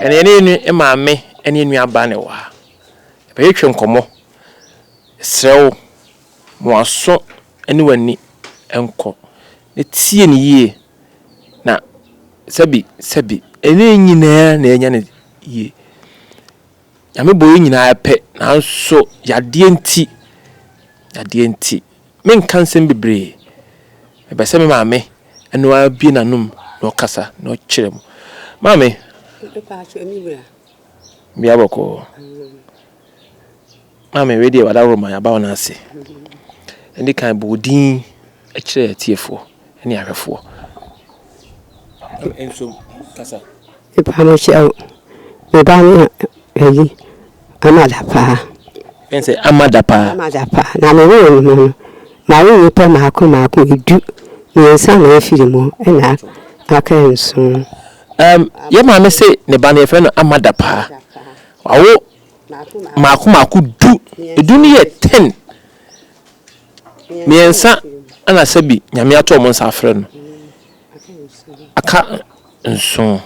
And any mammy, any new abanewa. A patron como. So, more so, anywhere neat uncle. It's ye. Na sabi ene nyina na enya ye yame boy nyina pe na so yade enti men kan sem bebre e be se me maame eno abi nanum na okasa na okirem maame bia boko maame we dey wada roma ya ba wona ase endi kan bodin e kire tiefo ene ahwefo enso kasa ipano chao mebani eyi amadapa pense amadapa na mewo no ma wo pe maako edu nsa na afiri mo na aka enso ye ma me se ne ba na efe no amadapa awo maako du edu ni ye 10 miensa ana sabi nyame ato mo nsa afre no aka nso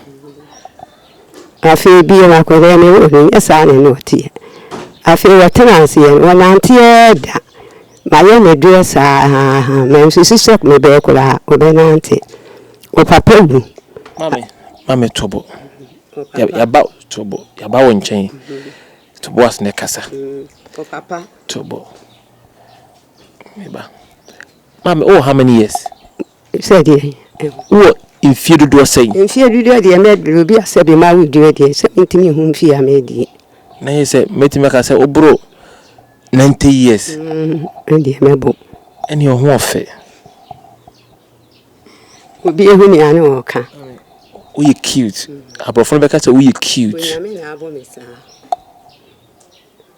afi bi ma ko re me o ni esa ne no ti afi wa tenancy wona antie da ma ye ne du esa me sisi sok me be ko la o be nanti o papa wu mame tobo ya ba tobo ya ba won chen tobo as ne kasa o papa tobo me ba mame oh how many years said he what if you do say if you do the med will be said be ma we do it 70 hum fi amedi na he say metima ka say obro 90 years and mebo any ho ofe obi ehu ni ane oka we cute abrofo be ka say we cute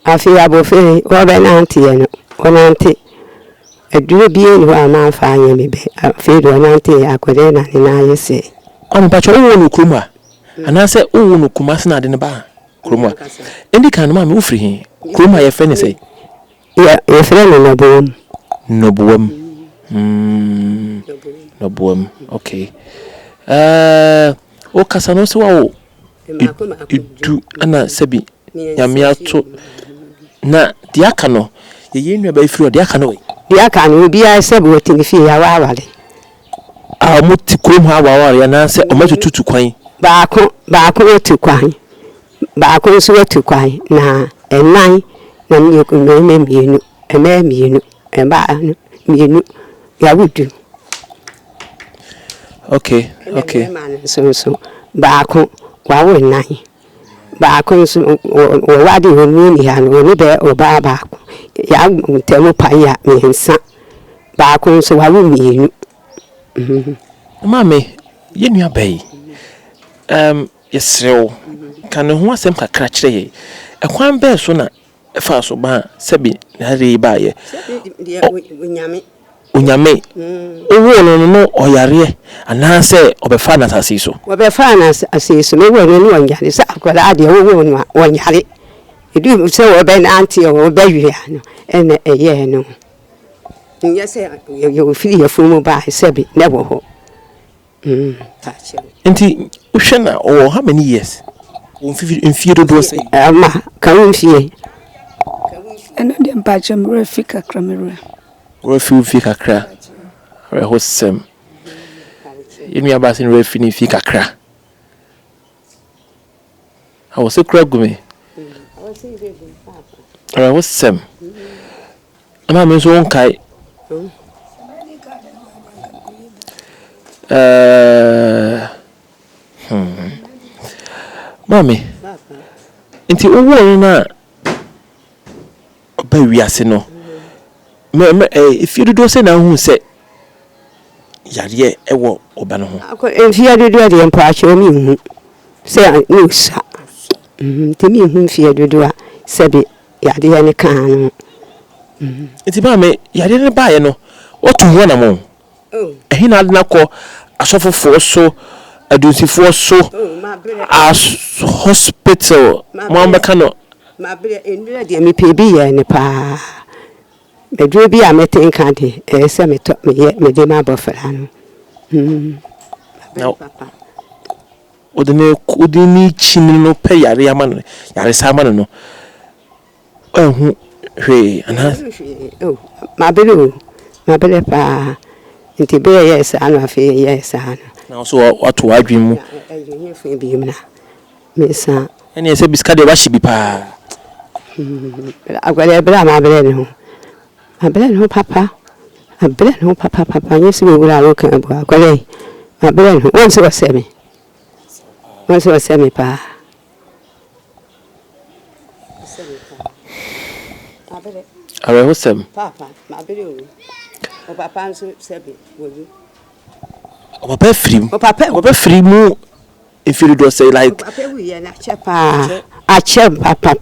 afi abofe o be nanti eno o nanti edure bie ni wa ma fa anya mebe afi do nanti akode na ni na yese on pacho wo no kruma ana say wo no kuma se na de ne ba kruma endi kan ma me wo firi hin kruma ye fe ne say ye fere no bom no okay o kasano se wa wo edu ana sabi nyame ato na dia ka no ye nua ba firi o dia ka no we dia ka no bia sabi wotini fi ya wawale a muti krom ha wawale ya na se o matutu kwan baako otu kwan baako so otu kwan na enan na me ko me mienu eba mienu ya wudu okay so baako wa wo nan baako so o wadi honu ni ha no ni be o ba baako ya temu pa ya mensa baako so wa wo mienu mame ye nua bai yesrew kan ho asem kakra kire ye ekwan be so na fa so ba sabi na re ba ye unyame owo no oyare anase obefa na asiso obefa na asiso me wo no onyare sa akwara ade wo no onyare edu se wo be na anti wo be wi ano ene eye no nyese yo fili ya fumu ba sabi na wo ho enti uhwe na how many years in fear do say ma kan fie eno de mpachem refika kramere refi kakra rehosem yemi abasin refi ni fi kakra awo se kura gume rehosem ama me so wonkai mami inti owo na ba wiase no if you do say na hu say yare ewo oba no ho if you do the empathy me hu say no sa te me hu fi do a sabi yade ya ne kan no iti ba me yare ne ba ye no otu ho na mo ehi na adna ko asofofo so adunsifo so as hospital mo mbeka no ma bre enura de me pebi ye ne pa bedru bi a meten kan de se me to me de ma bofra no now odene chini no pe yare amano yare samano no hu hwe ana ma bele pa nti be yes anu afi yes anu na so wato adwin mu ayi fu bi mna me sa ene ese biska de wa shibi pa agwale bela ma bele no abele no papa nyesi we wura lo kan bo agwale ma bele no won se wasemi pa awe hosem papa ma bele o papa nso sebi woju o papa free mu if you do say like papa we ya na chepa a chem papa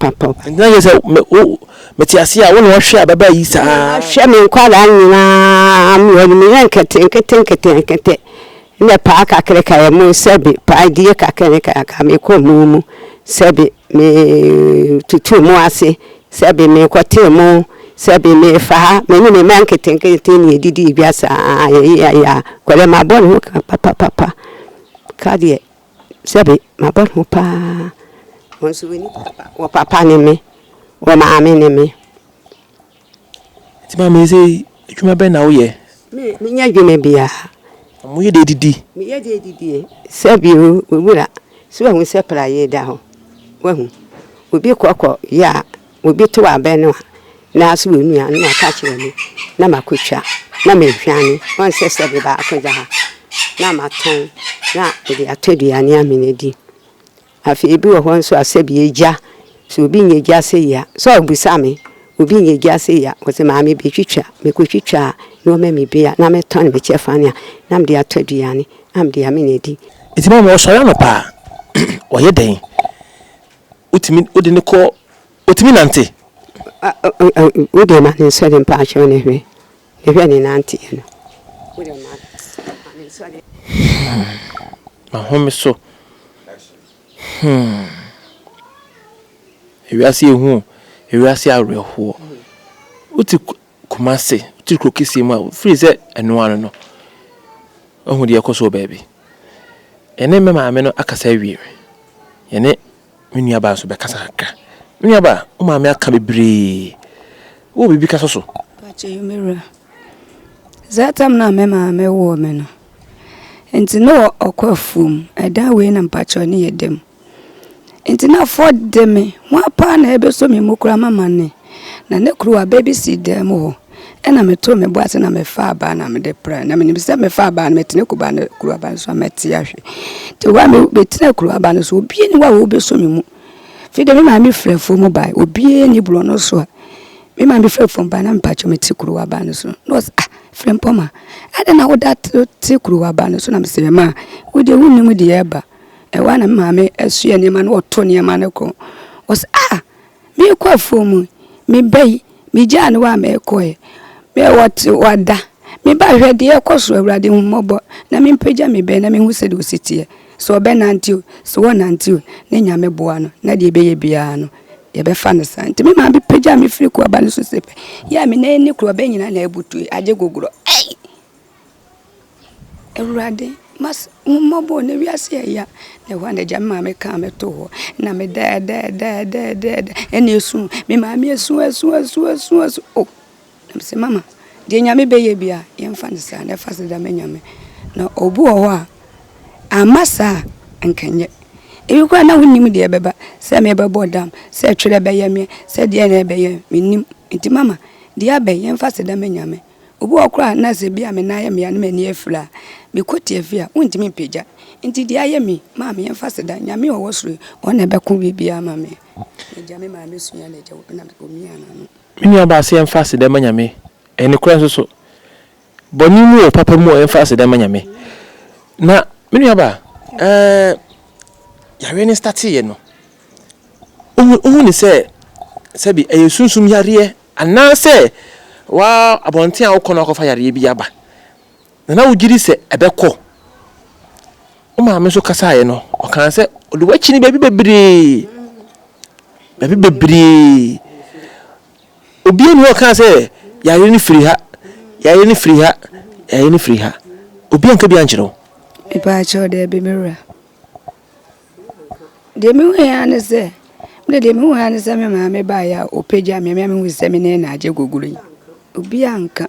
na you say me ti ase a won wo hwe ababa yi saa hwe me kwala nyina am yo mi nkete ne pa kakreka ya mu sebi pa die kakreka ka me ko mu sebi me tutu mu ase sebi me kwate mu sebi me fa me ni me mankete ni didi biasa ya kwale ma bon papa kadie sebi ma bon pa wonso weni papa wo papa ni me wo ma ame ni me ti ma me say adwuma be na wo ye me nya adwuma bia mo ye de didi me ye de didi sebi o wura so hu se pra ye da ho wahu obi kokko ya obi to abe no na so wenu ya na ka kire ni na makotwa na me hwane won se sebi ba akoja ha na maton na de atodua ni amenedi afi ebi wo hon so asebi eja so obi nyeja se ya so obusame obi nyeja se ya wo se ma me betwitwa me kotwitwa no me me bia na me ton be chefania na me de atodua ni am de amenedi itima mo so ya no pa o ye den utimi odine ko utimi nante ode ma ne so de pa cho ne hwe ne nante no ode ma ne so de ma home so ewiase ehu ewiase areho uti kumase uti krokisi mu free se eno ano no ohu de ekoso baby ene me ma me no akasa wiere ene menua ba so be kasa aka menua ba o ma me aka bebre wo bibi kasa so pache yumira zatam na me ma me wo me no enti no okwafum eda we na mpacho ne yedem enti na afford dem wa pa na ebe so me mukura mama ne na ne kruwa baby si dem ho ena me to me boase na me fa ba na me de pra na me ni se me fa ba na me tene kuba na kruwa ba so ameti ahwe te wa me betene kruwa ba no so obi ni wa wo be so me mu fi de me ma me frefo mu ba obi ni bro no so me ma me frefo ba na mpacho me ti kruwa ba no so no frempoma ada na wo dat ti kruwa ba no so na me se ma wo de wunni mu de eba e wa na ma me asua ni ma no to ni ma ne ko was me kwa fomu me bai me jani wa me ko e me wat wada me ba hwe de ekoso awurade hu mobo na me mpagya me be na me hu se de ositie so be nanti so wo nanti ne nya me boa no na de be ye bia no ye be fa ne san ti me ma be pagya me firi ko aba ne so sepe ya me na ni kro be nyina na ebutu aje gogoro awurade mas mobo ne wiase ya ne wa ne jama me ka me to ho na me da ene su me ma me su oh na se mama de nyame be ye bia ye mfa ne sa ne fa se da me nyame na obu ho a amasa enkenye ebi kwa na wunnim de beba se me be bodam se twere be ye me se de na be ye minnim nti mama de abe ye mfa se da me nyame obu okra na se bia me na ye me ya me ni afira me koti afia untimi peja nti de aye me ma me mfa se da nyame wo wosuru ona be ko bibia ma me nyame ma me suya na je na omi ana no menua ba se mfa se da manyame ene kura so boni mu o papa mu o mfa se da manyame na menua ba yare ni start ye no ohu ni se bi eyesunsum yare anase wa abonten a wo kono akofa yare bi aba na wo giri se ebekọ o ma me so kasa ye no o kan se o de wachi ni baby bebre obi ni o kan se yare ni free ha obi anka bi anchiro ipa cho de be mera de me hu ya ne se me de me hu ya ne se me ma me ba ya opeja me hu se me ne na aje goguru yi obi anka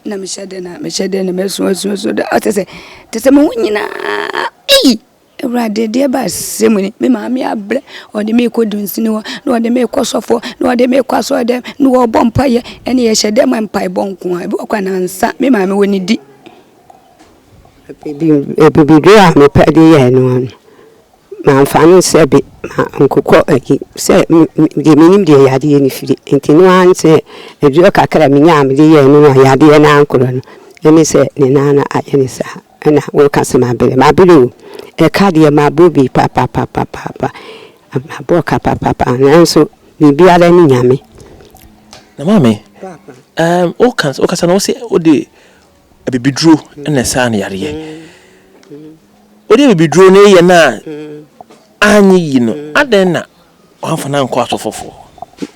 na me shede na me so da atese tese me hu nyina Ewurade de ba semuni me ma me abre o de me ko dunsini wo na o de me ko sofo na o de me ko so dem na wo bompaye ene ye hyede man pai bonko a bi kwa na nsa me ma me woni di bibi do a me pade ye no ma fanu se bi ma nkokọ aki se de minim de yade ye ni firi enti no an se edu kakra me nya me de ye no yade ye na ankoro no emi se ne nana aye ni sa na wo kasema bele ma bele e kadi ma bobi papa ma boka papa nanso bibi ala ni nyame na mame o kasa na o se o de abibidro na sa na yare o de abibidro na ye na anyi yi no aden na o fa na nko asofofo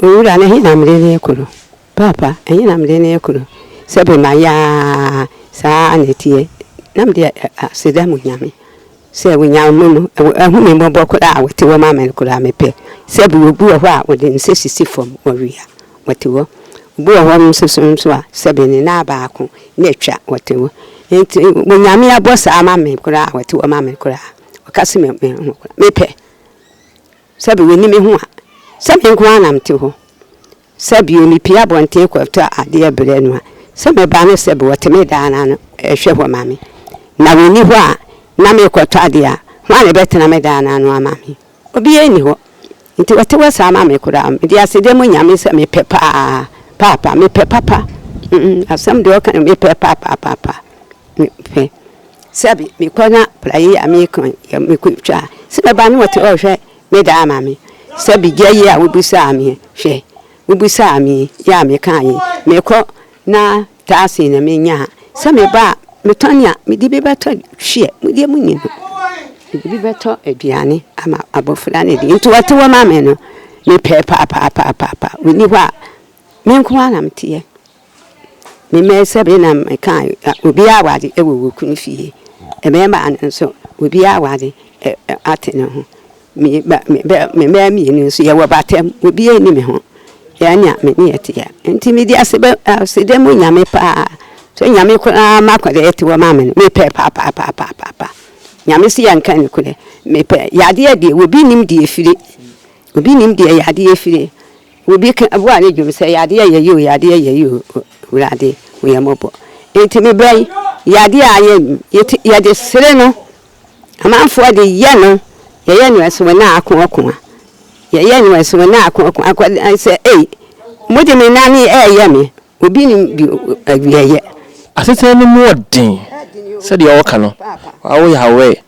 owura na hi na mle ne ekuro papa enyi na mle ne ekuro sebe ma ya sa anetie nam de sedamu nyame se wonyam no ehu me mbọ kora a wote wo mama kora mepe se bi obu ho a wode nsesisi fom wawia wote wo obu ho mseso a se bi ne na baako na twa wote wo enti wonyam ya bosa amame kora a wote wo mama kora wakase mepe se bi woni me ho a se me nko anam te ho se bi oni pia bonte kwafta ade ebre no a se me ba ne se bi wote me daana no ehwe ho mame na woni ho a na me kwato ade a hwa ne betena me daana no amame obi eni ho nti wote wasa amame kura me dia se dem nyame se me pepa papa me pepa asam de okan me pepa papa me pe sabi me kona prayi amikon ya me kwitwa se me ba ne wote o hwe me da amame sabi gye a wobisa ame hwe wobisa ame ya me kan yi me ko na taasi na me nya se me ba Metonia me di be beto hwe me di munyi me di beto aduane ama abofra ne di nti wate wo ma me no me pe papa we ni hwa me nko ana mtie me me se be na me kan obi awade e wo kunu fie e me ma nso obi awade ate ne ho me ni so ye wo batem obi eni me ho ya nya me ni etia nti me di asebe asede mu nya me pa so nyame ko makwade eti wo mama me pe papa nyame si yanka ne kule me pe yade de obi nim de efire obi nim de yade efire obi ka abo ane dwum se yade ye yo urade wo yamobo enti me bai yade aye yade sere no amanfo de ye no ye no eso na akon ye no eso na akon se mode me nani ye me obi nim bi awiye asete no modin se de o ka no awo ya we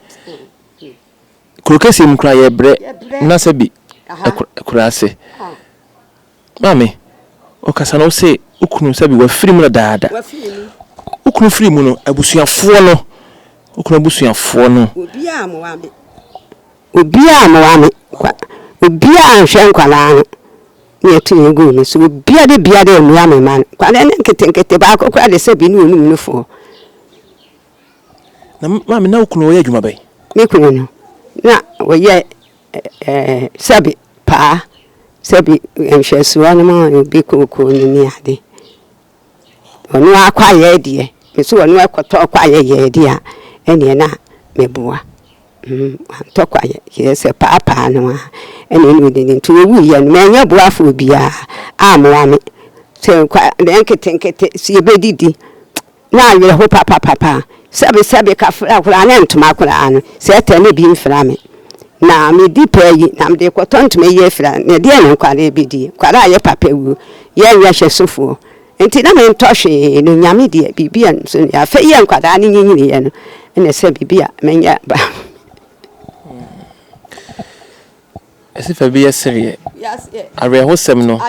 kurokesi mkra ye bre na se bi kurase mame o kasa no se ukunu se bi wa firi mu daada ukunu firi mu no abusuafo no ukunu abusuafo no obi a amwame obi a hwe nkwala no ne tu ego ni so bia de amwame man kwala ne nkete ba akokwa de se bi ni onum no fo na mame na ukunu wo ye adwuma bai me kunu no na wo ye sabi pa sabi enhweso anu ma bi kokko ni ade onu akwa ye de me so onu akoto akwa ye de a ene na meboa antokwa ye se papa no ene ni de ntu wu ye no menye boa fo bia amwa me se kwa nkete si bedidi na ayere ho papa sabi ka fra na ntuma kura anu se tele bi mfra me na me di payi na me de kotonto me ye fra na de na kwara bi di kwara ye papa wu ye hwe sofo enti na me ntohwe no nyame de bibia so ya fa ye kwara ni nyinyini ye no ene se bibia menya ba ese fa bi yesere awe hosem no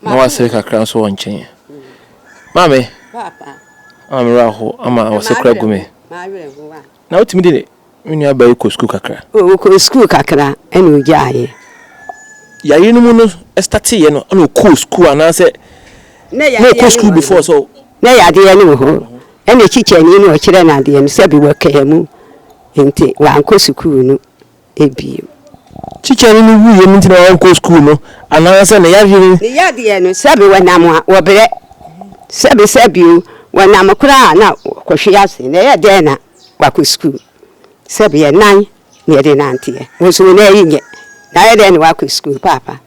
na wasere kakra so wonchen mame papa amraho ama wasekra gume na otimi de menu abayi ko school kakra ko school kakra ene ojaye ya yinu mu no start ye no no ko school anase no ko school before so na ya de ye no ho ene chiche ni no kire na de no se bi wakamu nti wanko school no ebi teacher ni wu ye ntina wanko school no anansa na yahwe ni yade no sabe wanam a wobre sabe wanam kura na kohwe ase na yade na wako school sabe ye nan ni yade nantie wo so na yinye na yade na wako school papa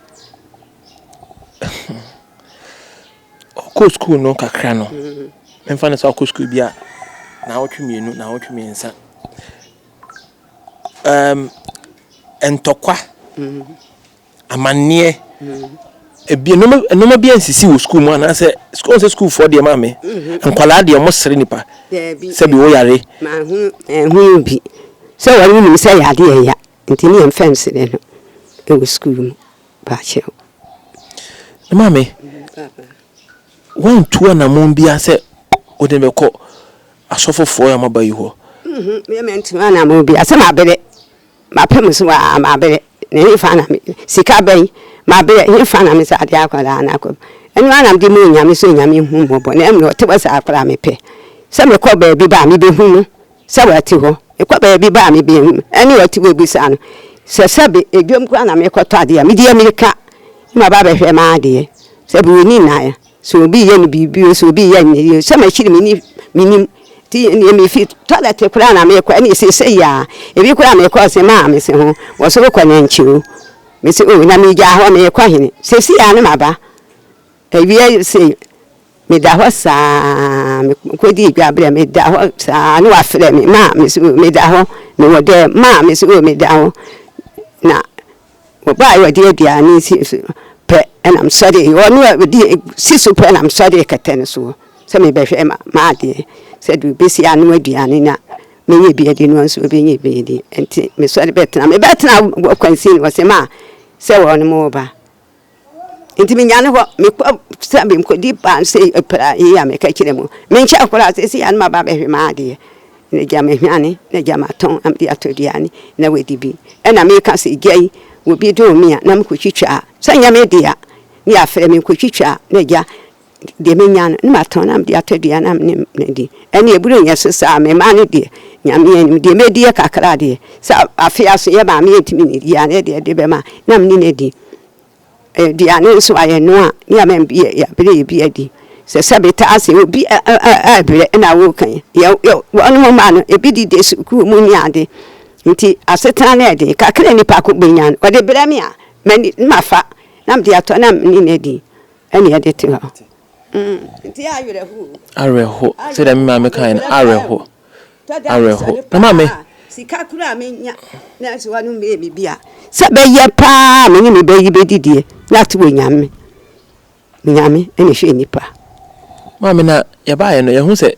ko school no kakra no emfa na sa ko school bia na wotwemienu na wotwemiensa entokwa amanne ebi no bia nsisi wo school mu ana se school for de ma me enkwala de mo sere nipa se bi wo yare ma hu bi se wari ni se yade ya ntini em fence de no e wo school mu ba che ma me won tuwa na mo bia se o de be ko asofofo ya mabayi ho me mentima na mo bia se ma bele ma pem so wa ma bele ne fa na me sika ben ma bele he fa na me sa ade akwala na ko enu ana de mo nyame so nyame hu mbobo na em no te ba sa akwala me pe se me ko ba bi ba me be hu no se wa ti ho e ko ba bi ba me be hu enu wa ti we bi sa no se sebe edwom kwa na me ko to ade a me di amerika ma ba be hwe ma ade se bi ni na ya so bi ye ni bibi so bi ye ni se ma chiri minim ti ni mi fi toilet kura na me kwa ni se ya e bi kura me ko se ma me se ho wo so ko na nchiu me se o na me ja ho me kwa hini se si ya ni maba e bi se me da ho sa me ko di gba bre me da ho sa ni wa fere me ma me se me da ho me wo de ma me se o me da ho na wo ba yo de dia ni si and I'm sorry you know si super and I'm sorry katen so me be hwe ma de said we be si anu aduane na me ye bi ade no so be ye be di enti me sorry betna kwansin wo se ma se wo no mo ba enti me nyane ho me sabe me ko di pan se pra ya me ka kire mo me ncha akora se si anu ma ba be hwe ma de ne jama hwane ne jama ton am di atodiane na we di bi na me ka se gei wo bi do me na me ko twitwa sanya me dia ni afere me ko twitwa na ja de me nya na ma ton am di atodua na me di ene eburu nya sesa me ma ne de nya me de me di kakra de sa afia so ye ba me ntimi ni dia na de be ma na me ne di dia ne so aye no a ni am bi ya bele bi adi se sabeta ase obi abere na wo kan ye wonu ma no ebi di de su ku mu ni ade nti asetana na de kakra ni pa ko benya o de bere me a mani mafa nam de ato nam ni ne di ene ye de te ho nti areho se da me ma kan areho na ma me sika kura me nya na so wanu me bibia se be ye pa me ni me be yi be didie na to nyame ene hwe nipa ma me na ya ba ye no ye hu se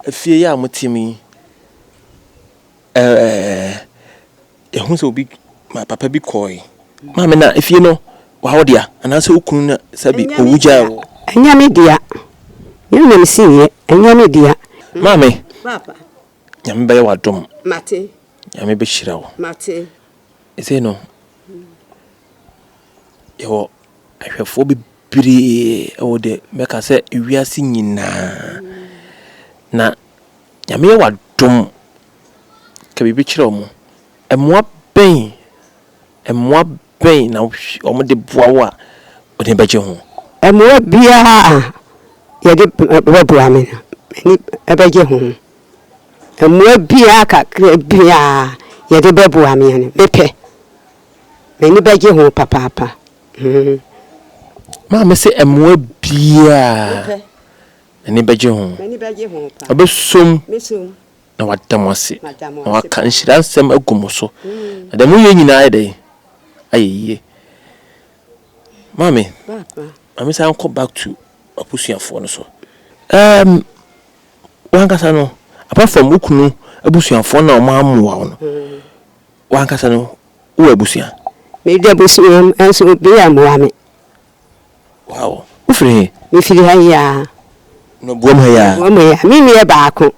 afie ya mutimi ye hu se obi ma papa bi koi ma me na afie no wa hodia anase okun na sabi owuja wo anyame dia nyame me siye anyame dia ma me papa nyame be wa dom mate nyame be hira wo mate ese no yo ahwefo bi biri o de meka se ewiase nyina na nyame wa dom ka bi kire mo emwa ben na o de boawa o de beje ho emwa bia ye de boa me ni ebeje ho emwa bia kakra bia ye de boa me ni mepe me ni beje ho papa ma me se emwa bia ni beje ho obesom mesom na wadamose na waka nshira nsem agumoso na da mu ye nyina ede ayiye mami mami say come back to abusuafo no so wankasa no apart from ukunu abusuafo na o ma amuwa no wankasa no wo abusua me de abusua enso bi amuwa me wow ufiri mi ha ya no bom ha ya mi e baako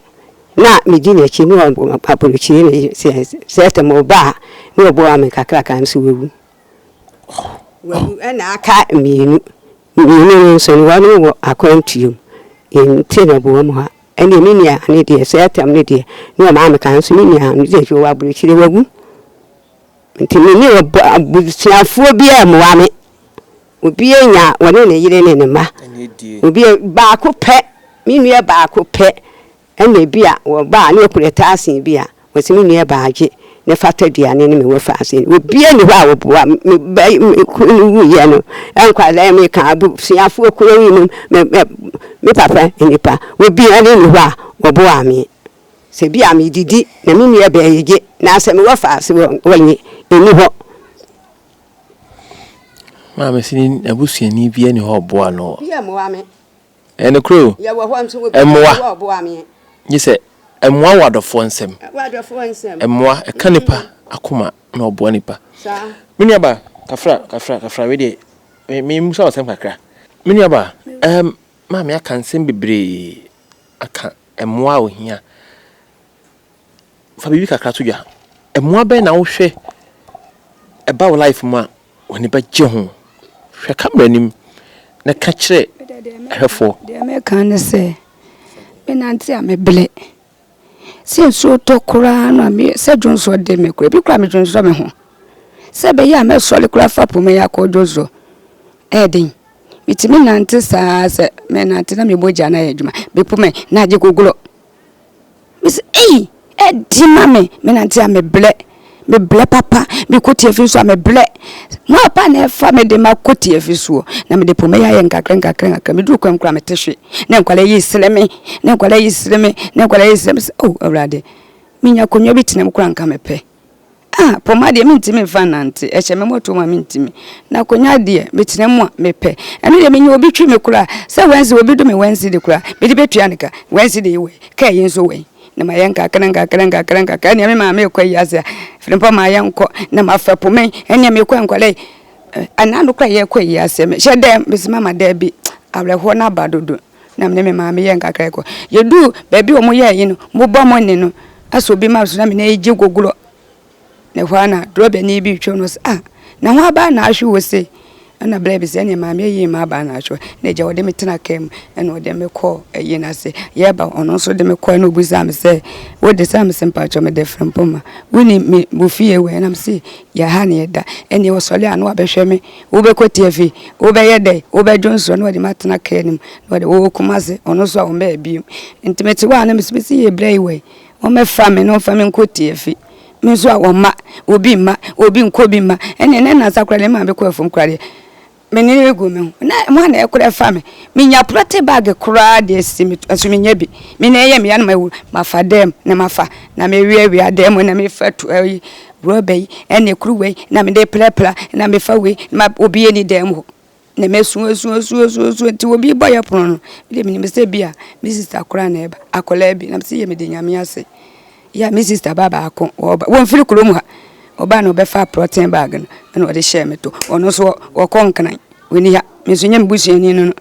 na me di na chi no papolo chi ne se mo ba no bo am kakra kan so wewu na aka mienu so no wanu wo akwantuom enti na bo mo ha ene minia ne de se atam ne de ne ma me kan so minia ne de hwe wa buru chire wagu nti mini abusiafo bia mo wa me obi enya wone ne yire ne ma obi ba ko pe minua ba ko pe ene bia wo ba ne kureta asen bia wose minua ba age ne fata duane ne me wo fa asen obi ene wa wo boa me kunu ye no enkwa la me kan abusiafo kuro wi me papa enipa obi ene ne wa wo boa me se bia me didi na minua ba yege na se me wo fa asen wo ni eni ho Mama sini abusuani bia ni ho boa no. Bia mo wa me. Ene kro. Ya wo ho nso wo bia boa me. Yi se emwa wadofo nsem. Wadofo nsem. Emwa e kanipa akoma na oboa nipa. Sa. Mini aba kafra we de me musa wasem kakra. Mini aba mama aka nsem bebre aka emwa ohia. Fa bibi kakra to dwa. Emwa ben na wo hwe eba wo life mu a woni ba je ho. Hwe kamera nim na ka kire ehwefo de me kan se me nanti a me ble se so to kura na me se jonso de me kura bi kura me jonso me ho se be ya me so le kura fa po me ya ko jonso edin mitimi nanti sa se me nanti na me boja na adwuma be po me na age gogulo mis edi mame me nanti a me ble papa me koti efiso a me ble mo pa na fa me de ma koti efiso na me de po me ya nkakra me du kwankra me tehwe na nkwala yi sleme oh awrade minya konyo bitinem kura nka me pe po ma de mintimi fa nante e che me moto ma mintimi na konya de bitinem mo me pe eno de minya obi twi me kura se wenzi obi do me wenzi de kura me de betua nika wenzi de we ka yin so we na mayenka kananga ne me ma me kwa yase frimpa ma yenko na mafapo men ene me kwa nkwale anando kwa ye kwa yase me shede bisima ma da bi awreho na badodo na me ma me yenka kreko yedu baby omo ye yin mo bo mo ne no aso bi ma so na me na eje gogulo ne hwana drobe ni bi twa no na ho aba na ahwe wo se na brebi se ene ma me yi ma ba na ahwe na je wode metena kem ene wode me ko yi na se ye ba ono so de me ko na obuza me se wode sam sempa cho me de frempoma woni me bufie we na me se ya ha ne da ene wo sole anu abehwe me wo be ko tiefi wo be ye de wo be jonso na wode matena kem wode wo kumase ono so a wo be bi intimate wa na me se ye brei we wo me fa me no fa me ko tiefi me so a wo ma obi nko bi ma ene na sakra le ma be ko afum krade menene egu me na mo na ekura fa me minya prote bag kura de simi asuminya bi me na ye me ya na mafa dem na mafa na me wi adem na me fatu ayi robe ene kruwe na me de plepla na me fa we ma obi eni dem ho na me su ti obi boy apron no de me se bia mi sister kura na eba akola bi na me se ye me de nyame ase ya mi sister baba akon won firi kuro mu ha oba no be fa protein bag no de share me to ono so wokonkan woni ya me so nyam busuani no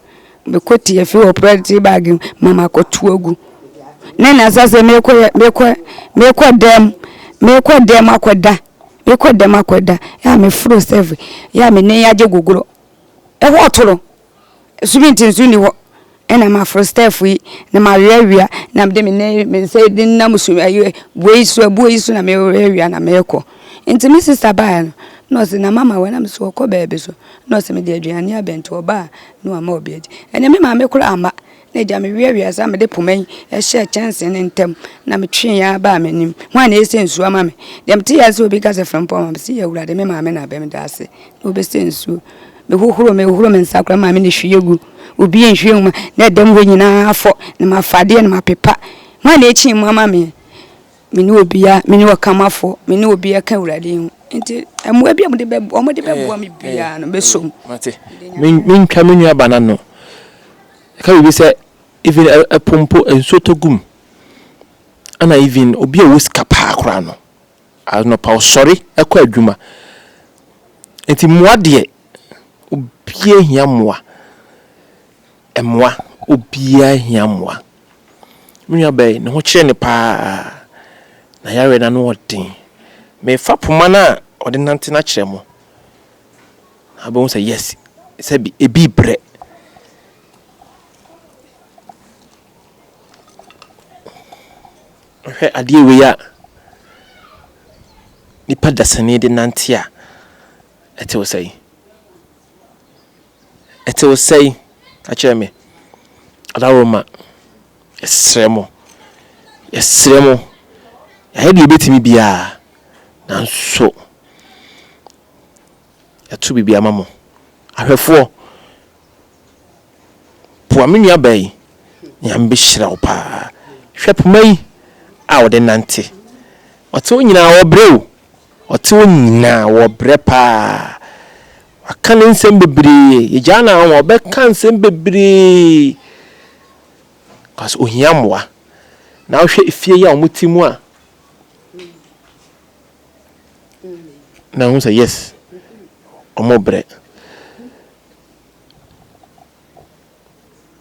be koti ya fi o protein bag mama ko tuogu na sase me ko dem akoda ya me fro save ya me ne ya je gogoro e ho toro sumintin suni wo ena ma fro staff yi na ma wia na me de me say din na musu ayi boisu na me wia na me ko nti mi sister ba no se na mama we na me so ko bebe so no se me de aduane abento ba no ama obi edi ene me ma me kura ama na ja me wia sa me de poman e hye chance ne ntem na me twen ya ba manim ho na ese nsu ama me dem ti ya se obi ka se from pom se ya wura de me ma me na be me da se no be se nsu me hohoro me nsakra ma me ne hweyegu obi en hweyuma na dem we nyina afo na ma fade na ma pepa ho na echi mu ama me mini obia mini wakamafo mini obia kan urade hu nti emu bia mo de bebo mi bia no besom mate min twa menu abana no ka bi se even a pompo ensotogum ana even obia wo skapa akora no no pa sorry akwa adwuma nti muade obia hia moa emwa obia hia moa menu abai no ho kire ne pa na yare na no odin me fa poma na odinante na kire mo abon say yes say bi ebi bre hwe ade we ya nipa dasane de nante a ete wo sai a kire me adawoma esremo ya hedi betimi bia nanso ya tu bibia mamo ahwefo po amenu abai nyambe hyira wo pa hwepomai a wode nante ote onyina wo breu ote onyina wo bre pa akane nsem bebre ye jana wo be kan nsem bebre kas ohiamwa na wo hwe efie ya omutimu a na hu say yes omobre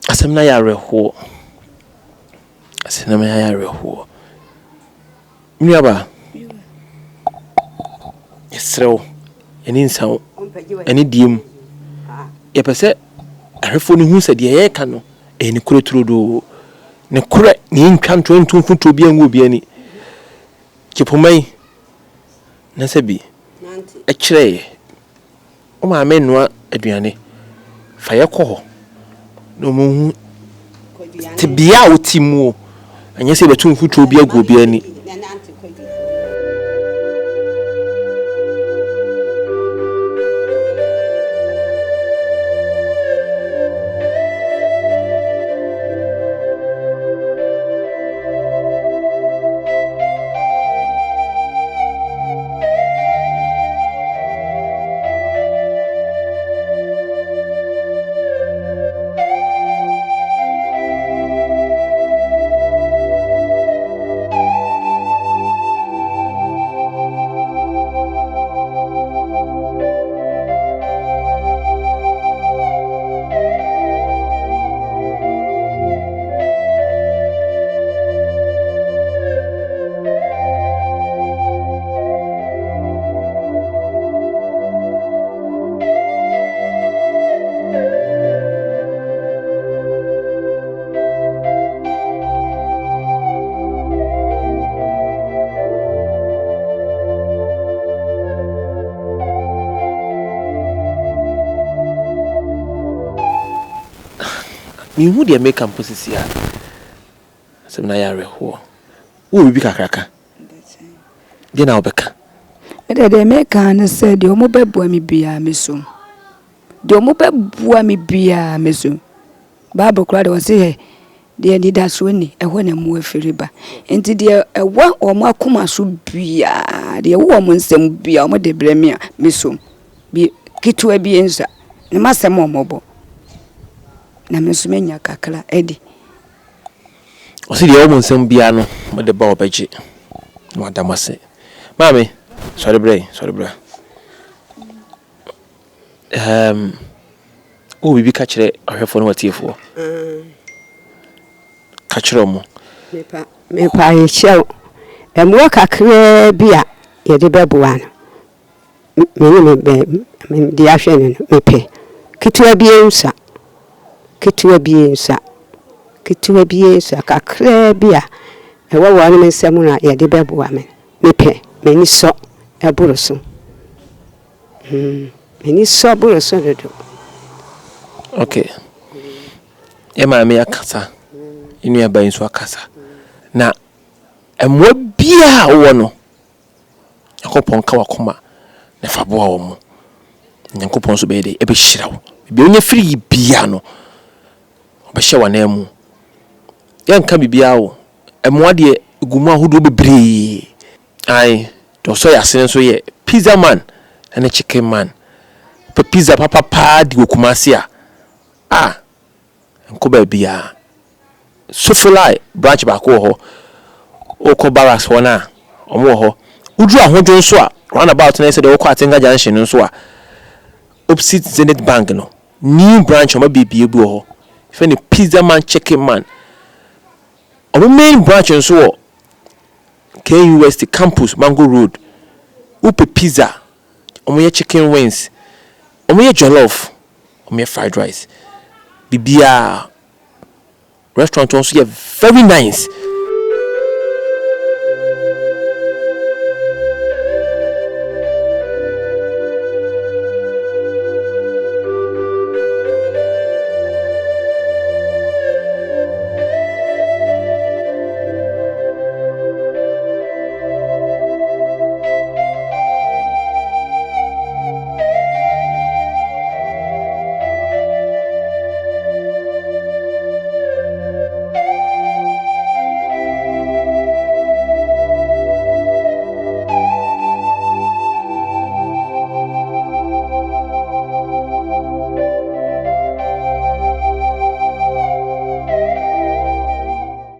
asemna ya reho Miaba Yesrew eni nsaw eni diem ye pese ahwefo ni hu se de ye ka no eni kure turodo ne kure ni ntwa ntonto futo bi anwo bi ani kipomai na sebi e kire o ma menua aduane fa ye kɔ hɔ no mo hu te bia otimu anya se betu futo bi ago bi ani mi hu de make campuses ya semna ya reho wo bibi kakraka de na obeka de make an said de omo bebua mi bia meso Bible kura de wo se de leader so ni ehwo na mu afiriba enti de ewa omo akoma so bia de wo omo nsem bia omo de bremia meso bi kitu abi enza ne masem omobo na mesumenya kakra edi o se de omo nsem bia no mo de ba obeje no adamase mami sorry bra o bibi ka kire ahwefo no watiefo ka kire mo me pa ye chew emwo kakra bia ye de beboa no me de ahwe no me pe kitua bie nsa kakra bia ewa wa no nsem na ye de beboa me pe meni so eburu so meni so buru so dodo okay e ma me akasa inu aban so akasa na emwa bia wo no yakopon ka wakoma na fa boa wo mo yakopon so be de e be hyirawo bi onye firi bia no obehye wana mu yanka bibia wo emwa de gumu ahodo bebre ai to so ya sen so ye pizza man and a chicken man pe pizza papa di okumase a nko ba bia Sofolai branch ba ko ho oko barracks ho na omo ho udu ahodwo nso a roundabout na say de oko Atenga junction nso a opposite Zenith Bank no new branch omo bibie bu ho ife ni pizza man chicken man omo main branch nso wo KUST campus Mango Road upe pizza omo ye chicken wings omo ye jollof omo ye fried rice bibia restaurant also very nice